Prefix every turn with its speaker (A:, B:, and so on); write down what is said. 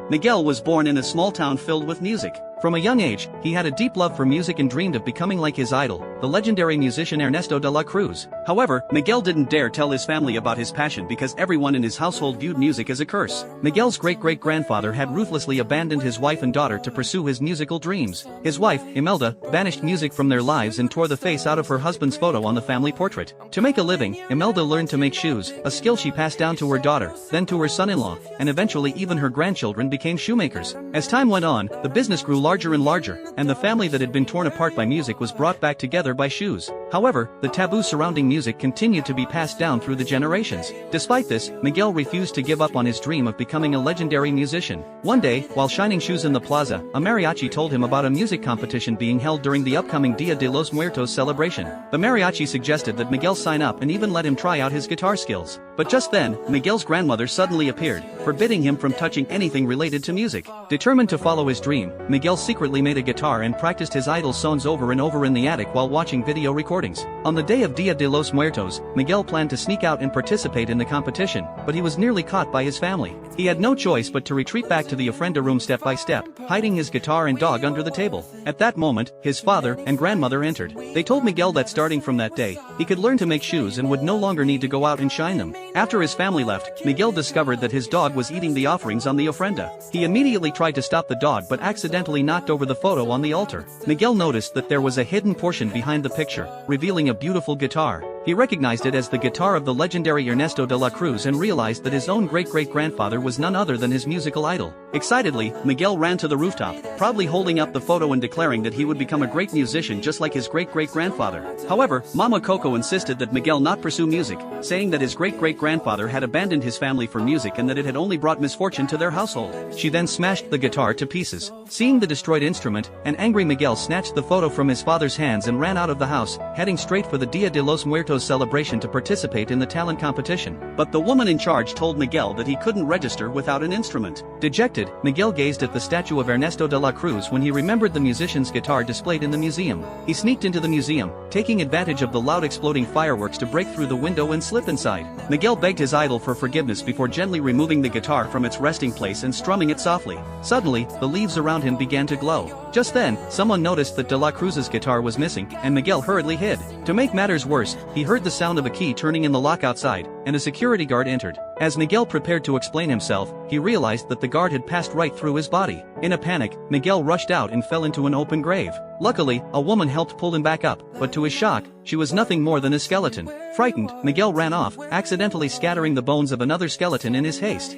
A: Miguel was born in a small town filled with music. From a young age, he had a deep love for music and dreamed of becoming like his idol, the legendary musician Ernesto de la Cruz. However, Miguel didn't dare tell his family about his passion because everyone in his household viewed music as a curse. Miguel's great-great-grandfather had ruthlessly abandoned his wife and daughter to pursue his musical dreams. His wife, Imelda, banished music from their lives and tore the face out of her husband's photo on the family portrait. To make a living, Imelda learned to make shoes, a skill she passed down to her daughter, then to her son-in-law, and eventually even her grandchildren became shoemakers. As time went on, the business grew larger and larger, and the family that had been torn apart by music was brought back together by shoes. However, the taboo surrounding music continued to be passed down through the generations. Despite this, Miguel refused to give up on his dream of becoming a legendary musician. One day, while shining shoes in the plaza, a mariachi told him about a music competition being held during the upcoming Dia de los Muertos celebration. The mariachi suggested that Miguel sign up and even let him try out his guitar skills. But just then, Miguel's grandmother suddenly appeared, forbidding him from touching anything related to music. Determined to follow his dream, Miguel secretly made a guitar and practiced his idol songs over and over in the attic while watching video recordings. On the day of Dia de los Muertos, Miguel planned to sneak out and participate in the competition, but he was nearly caught by his family. He had no choice but to retreat back to the ofrenda room step by step, hiding his guitar and dog under the table. At that moment, his father and grandmother entered. They told Miguel that starting from that day, he could learn to make shoes and would no longer need to go out and shine them. After his family left, Miguel discovered that his dog was eating the offerings on the ofrenda. He immediately tried to stop the dog but accidentally knocked over the photo on the altar. Miguel noticed that there was a hidden portion behind the picture, revealing a beautiful guitar. He recognized it as the guitar of the legendary Ernesto de la Cruz and realized that his own great-great-grandfather was none other than his musical idol. Excitedly, Miguel ran to the rooftop, proudly holding up the photo and declaring that he would become a great musician just like his great-great-grandfather. However, Mama Coco insisted that Miguel not pursue music, saying that his great-great-grandfather had abandoned his family for music and that it had only brought misfortune to their household. She then smashed the guitar to pieces. Seeing the destroyed instrument, an angry Miguel snatched the photo from his father's hands and ran out of the house, heading straight for the Dia de los Muertos celebration to participate in the talent competition. But the woman in charge told Miguel that he couldn't register without an instrument. Dejected, Miguel gazed at the statue of Ernesto de la Cruz when he remembered the musician's guitar displayed in the museum. He sneaked into the museum, taking advantage of the loud exploding fireworks to break through the window and slip inside. Miguel begged his idol for forgiveness before gently removing the guitar from its resting place and strumming it softly. Suddenly, the leaves around him began to glow. Just then, someone noticed that de la Cruz's guitar was missing, and Miguel hurriedly hid. To make matters worse, he heard the sound of a key turning in the lock outside, and a security guard entered. As Miguel prepared to explain himself, he realized that the guard had passed right through his body. In a panic, Miguel rushed out and fell into an open grave. Luckily, a woman helped pull him back up, but to his shock, she was nothing more than a skeleton. Frightened, Miguel ran off, accidentally scattering the bones of another skeleton in his haste.